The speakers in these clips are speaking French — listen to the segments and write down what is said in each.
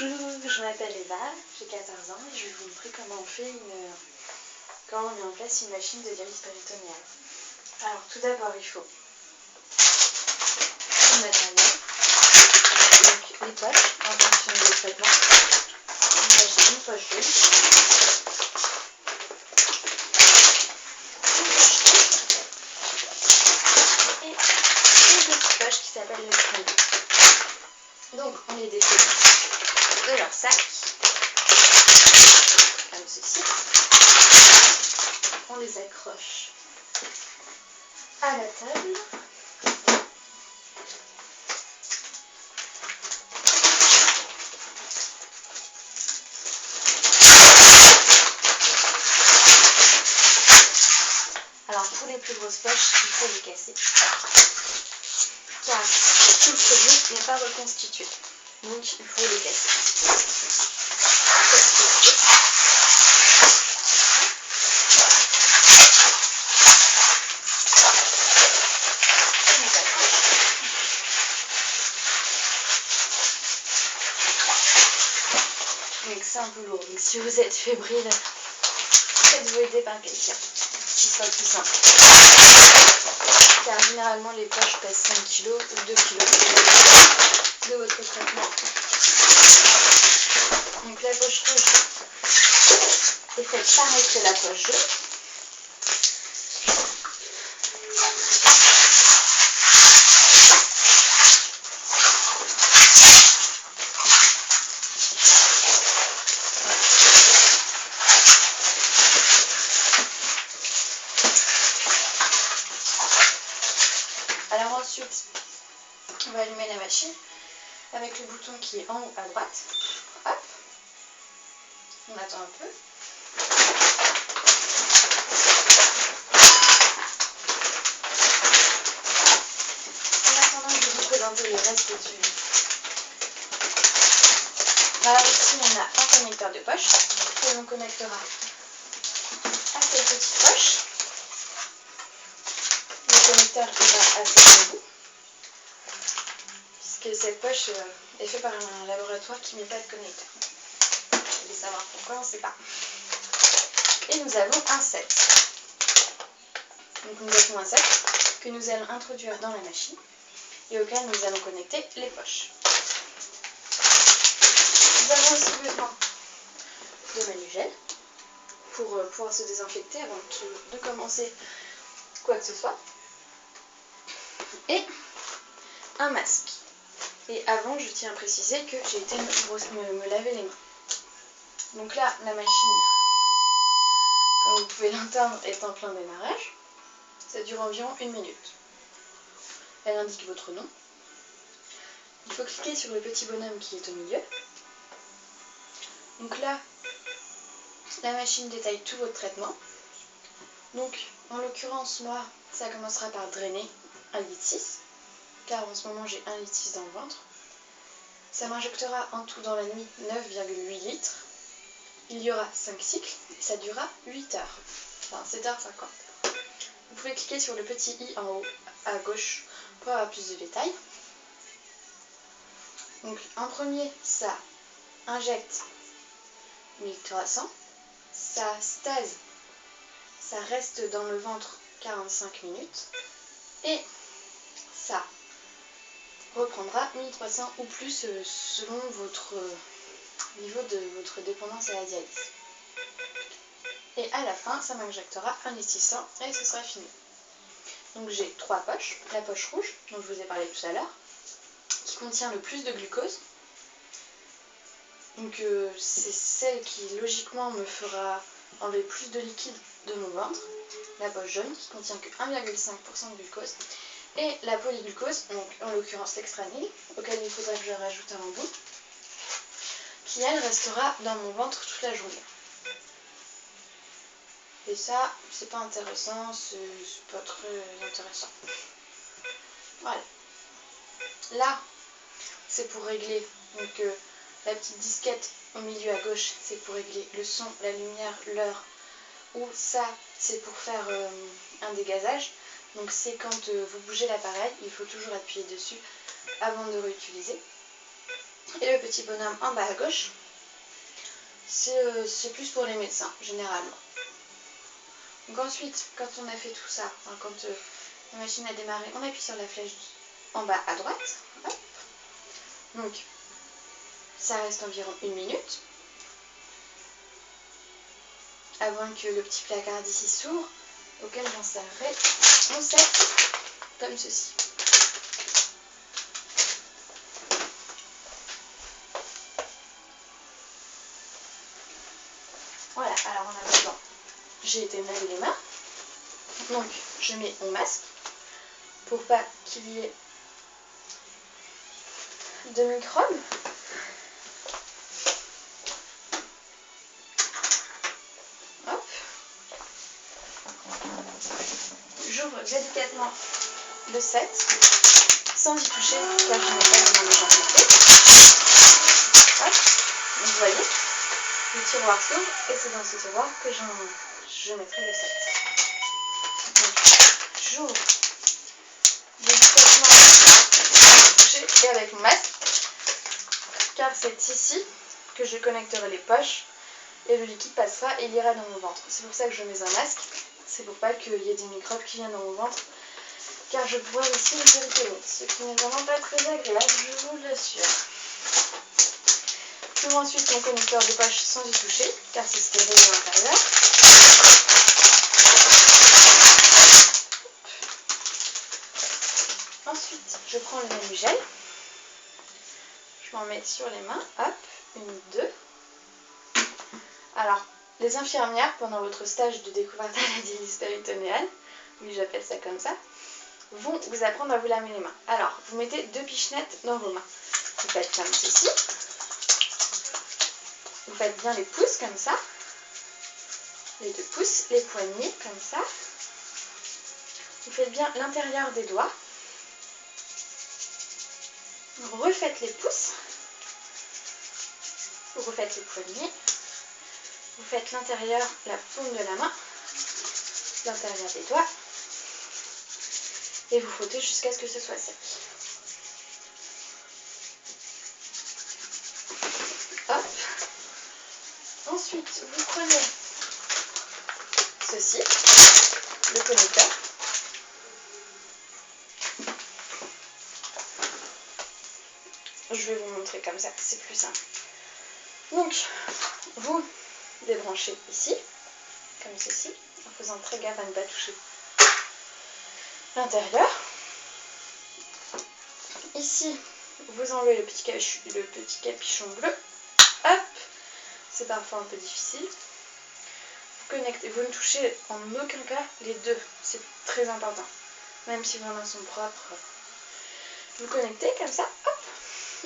Bonjour, je m'appelle Eva, j'ai 14 ans et je vais vous montrer comment on met en place une machine de dialyse péritonéale. Alors tout d'abord il faut le matériel, donc les poches en fonction du traitement. Moi j'ai une poche jaune, et une petite poche qui s'appelle le crayon. Donc on les défait de leur sac, comme ceci. On les accroche à la table. Alors pour les plus grosses poches, il faut les casser, car tout le produit n'est pas reconstitué. Donc il faut les casser. Donc c'est un peu lourd. Donc si vous êtes fébrile, faites-vous aider par quelqu'un qui soit plus simple. Car généralement les poches pèsent 5 kg ou 2 kg de votre traitement. Donc la poche rouge est faite pareil que la poche jaune. Alors ensuite, on va allumer la machine avec le bouton qui est en haut à droite. Hop, on attend un peu. En attendant, je vais vous présenter le reste du... Alors ici, on a un connecteur de poche que l'on connectera à cette petite poche. Le connecteur il va à ce bout, puisque cette poche est faite par un laboratoire qui ne met pas de connecteur. Vous voulez savoir pourquoi, on ne sait pas. Et nous avons un set. Donc nous avons un set que nous allons introduire dans la machine et auquel nous allons connecter les poches. Nous avons aussi besoin de manugel pour pouvoir se désinfecter avant de commencer quoi que ce soit. Et un masque. Et avant, je tiens à préciser que j'ai été me laver les mains. Donc là, la machine, comme vous pouvez l'entendre, est en plein démarrage. Ça dure environ 1 minute. Elle indique votre nom. Il faut cliquer sur le petit bonhomme qui est au milieu. Donc là, la machine détaille tout votre traitement. Donc, en l'occurrence, moi, ça commencera par drainer 1,6 litre, car en ce moment j'ai 1,6 litre dans le ventre. Ça m'injectera en tout dans la nuit 9,8 litres. Il y aura 5 cycles et ça durera 8 heures, enfin 7h50. Vous pouvez cliquer sur le petit i en haut à gauche pour avoir plus de détails. Donc en premier, ça injecte 1300, ça stase, ça reste dans le ventre 45 minutes et ça reprendra 1300 ou plus selon votre niveau de votre dépendance à la dialyse. Et à la fin, ça m'injectera 1,6 litre et ce sera fini. Donc j'ai 3 poches. La poche rouge, dont je vous ai parlé tout à l'heure, qui contient le plus de glucose. Donc c'est celle qui logiquement me fera enlever plus de liquide de mon ventre. La poche jaune, qui contient que 1,5% de glucose. Et la polyglucose, donc en l'occurrence l'extranil, auquel il faudra que je rajoute un embout, qui elle restera dans mon ventre toute la journée. Et ça, c'est pas intéressant, c'est pas très intéressant. Voilà. Là, c'est pour régler, donc la petite disquette au milieu à gauche, c'est pour régler le son, la lumière, l'heure, ou ça, c'est pour faire un dégazage. Donc c'est quand vous bougez l'appareil, il faut toujours appuyer dessus avant de réutiliser. Et le petit bonhomme en bas à gauche, c'est plus pour les médecins, généralement. Donc ensuite, quand on a fait tout ça, enfin, quand la machine a démarré, on appuie sur la flèche en bas à droite. Hop. Donc, ça reste environ 1 minute. Avant que le petit placard d'ici s'ouvre, auquel j'insérerai mon set comme ceci. Voilà, alors en attendant, j'ai été me laver les mains. Donc, je mets mon masque pour pas qu'il y ait de microbes. Hop. J'ouvre délicatement le set sans y toucher car je n'ai pas vraiment désinfecté. Hop. Donc, vous voyez, le tiroir s'ouvre et c'est dans ce tiroir que je mettrai le set. Donc, j'ouvre délicatement sans toucher et avec mon masque car c'est ici que je connecterai les poches et le liquide passera et il ira dans mon ventre. C'est pour ça que je mets un masque, c'est pour pas qu'il y ait des microbes qui viennent dans mon ventre car je pourrais aussi les irriter, ce qui n'est vraiment pas très agréable, je vous l'assure. J'ouvre ensuite mon connecteur de poche sans y toucher car c'est stérile à l'intérieur. Ensuite, je prends le manugel. Je m'en mets sur les mains. Hop, 1, 2. Alors, les infirmières, pendant votre stage de découverte à la dialyse péritonéale, oui, j'appelle ça comme ça, vont vous apprendre à vous laver les mains. Alors, vous mettez 2 pichenettes dans vos mains. Vous faites comme ceci. Vous faites bien les pouces comme ça. Les 2 pouces, les poignets comme ça. Vous faites bien l'intérieur des doigts. Vous refaites les pouces. Vous refaites les poignets. Vous faites l'intérieur, la paume de la main, l'intérieur des doigts. Et vous frottez jusqu'à ce que ce soit sec. Hop. Ensuite, vous prenez ceci, le connecteur. Je vais vous montrer comme ça, c'est plus simple. Donc, vous débranchez ici, comme ceci, en faisant très gaffe à ne pas toucher l'intérieur. Ici, vous enlevez le petit capuchon bleu. Hop, c'est parfois un peu difficile. Vous connectez, vous ne touchez en aucun cas les deux, c'est très important. Même si vos mains sont propres, vous connectez comme ça, hop.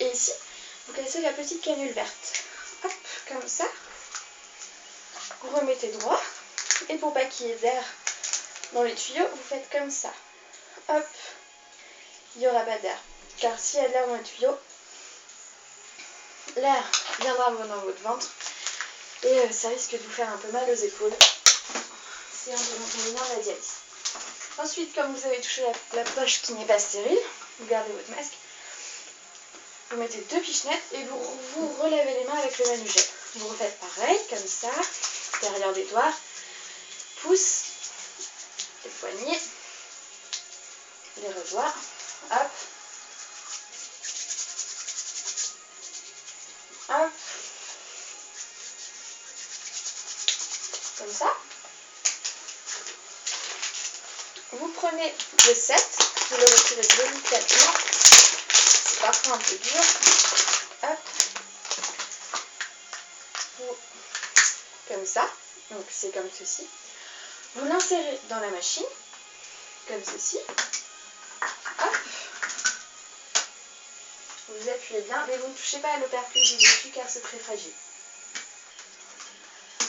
Et ici, vous cassez la petite canule verte. Hop, comme ça. Vous remettez droit. Et pour pas qu'il y ait d'air dans les tuyaux, vous faites comme ça. Hop. Il n'y aura pas d'air. Car s'il y a de l'air dans les tuyaux, l'air viendra dans votre ventre. Et ça risque de vous faire un peu mal aux épaules. C'est un des inconvénients de la dialyse. Ensuite, comme vous avez touché la poche qui n'est pas stérile, vous gardez votre masque. Vous mettez 2 pichenettes et vous relavez les mains avec le manugel. Vous refaites pareil, comme ça, derrière des doigts, pouces, les poignets, les revoirs, hop, hop, comme ça. Vous prenez le set, vous le retirez délicatement. Parfois un peu dur. Hop. Comme ça. Donc c'est comme ceci. Vous l'insérez dans la machine. Comme ceci. Hop. Vous appuyez bien, mais vous ne touchez pas à l'opercule du dessus car c'est très fragile.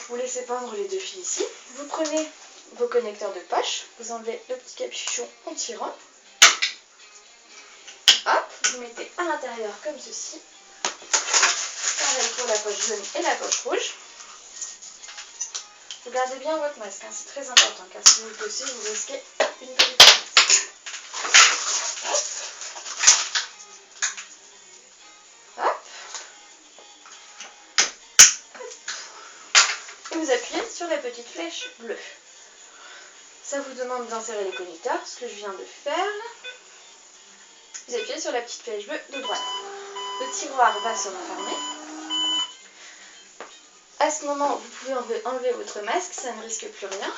Vous laissez pendre les 2 fils ici. Vous prenez vos connecteurs de poche. Vous enlevez le petit capuchon en tirant. Hop, vous mettez à l'intérieur comme ceci. Pareil pour la poche jaune et la poche rouge. Vous gardez bien votre masque, hein, c'est très important, car si vous le tossez, vous risquez une petite perte. Hop. Hop. vous appuyez sur la petite flèche bleue. Ça vous demande d'insérer les connecteurs, ce que je viens de faire là. Vous appuyez sur la petite flèche bleue de droite. Le tiroir va se refermer. À ce moment, vous pouvez enlever votre masque, ça ne risque plus rien.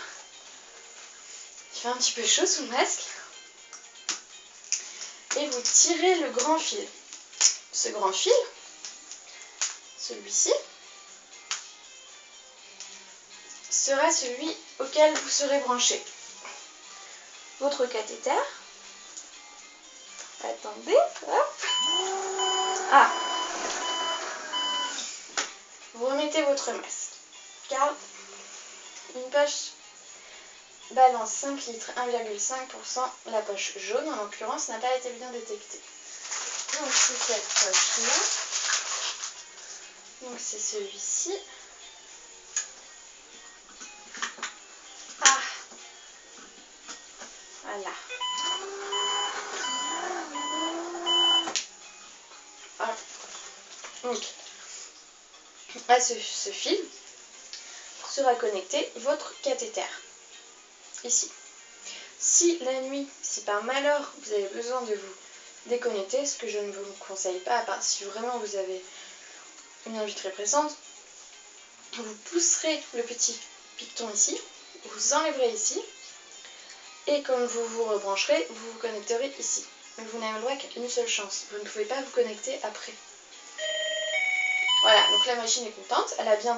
Il fait un petit peu chaud sous le masque. Et vous tirez le grand fil. Ce grand fil, celui-ci, sera celui auquel vous serez branché. Votre cathéter. Attendez, hop. Ah. Vous remettez votre masque. Car une poche balance 5 litres, 1,5%. La poche jaune, en l'occurrence, n'a pas été bien détectée. Donc c'est cette poche-là. Donc c'est celui-ci. Ah. Voilà. Hop. Donc, à ce fil sera connecté votre cathéter. Ici. Si la nuit, si par malheur vous avez besoin de vous déconnecter, ce que je ne vous conseille pas, à part si vraiment vous avez une envie très pressante, vous pousserez le petit piqueton ici, vous enlèverez ici, et quand vous vous rebrancherez, vous vous connecterez ici. Mais vous n'avez le droit qu'à une seule chance, vous ne pouvez pas vous connecter après. Voilà, donc la machine est contente, elle a bien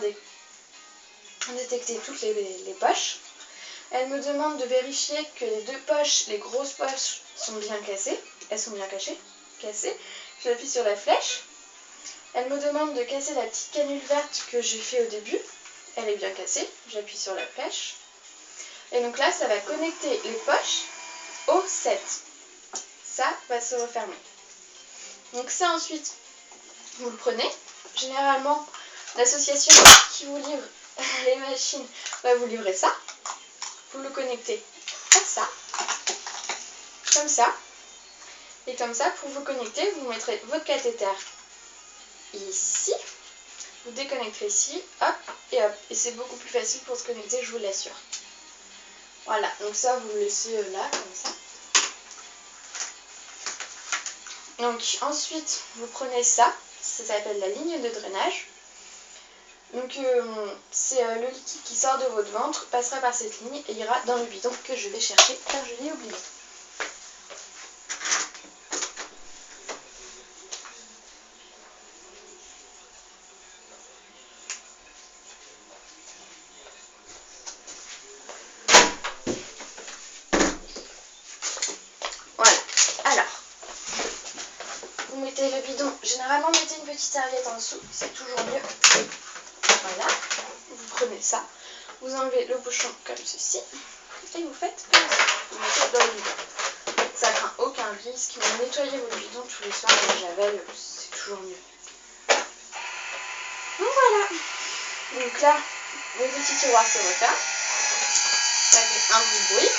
détecté toutes les poches. Elle me demande de vérifier que les deux poches, les grosses poches, sont bien cassées. Elles sont bien cassées. J'appuie sur la flèche. Elle me demande de casser la petite canule verte que j'ai fait au début. Elle est bien cassée. J'appuie sur la flèche. Et donc là, ça va connecter les poches au 7. Ça va se refermer. Donc ça, ensuite, vous le prenez. Généralement, l'association qui vous livre les machines va vous livrer ça. Vous le connectez à ça, comme ça, et comme ça, pour vous connecter, vous mettrez votre cathéter ici, vous déconnecterez ici, hop, et c'est beaucoup plus facile pour se connecter, je vous l'assure. Voilà, donc ça, vous le laissez là, comme ça. Donc ensuite, vous prenez ça s'appelle la ligne de drainage. Donc c'est le liquide qui sort de votre ventre, passera par cette ligne et ira dans le bidon que je vais chercher car je l'ai oublié. Voilà, alors, vous mettez le bidon, généralement mettez une petite serviette en dessous, c'est toujours mieux. Voilà, vous prenez ça, vous enlevez le bouchon comme ceci et vous faites comme ça. Vous mettez dans le bidon. Ça craint aucun risque, mais nettoyez votre bidon tous les soirs avec javel, c'est toujours mieux. Donc voilà. Donc là, le petit tiroir se referme. Ça fait un bout de bruit.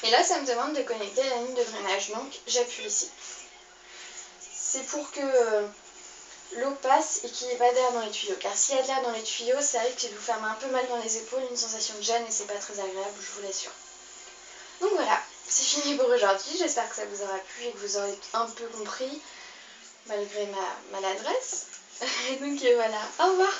Et là, ça me demande de connecter la ligne de drainage, donc j'appuie ici. C'est pour que l'eau passe et qu'il n'y ait pas d'air dans les tuyaux. Car s'il y a de l'air dans les tuyaux, ça risque de vous faire un peu mal dans les épaules, une sensation de gêne et c'est pas très agréable, je vous l'assure. Donc voilà, c'est fini pour aujourd'hui. J'espère que ça vous aura plu et que vous aurez un peu compris, malgré ma maladresse. Et donc voilà, au revoir.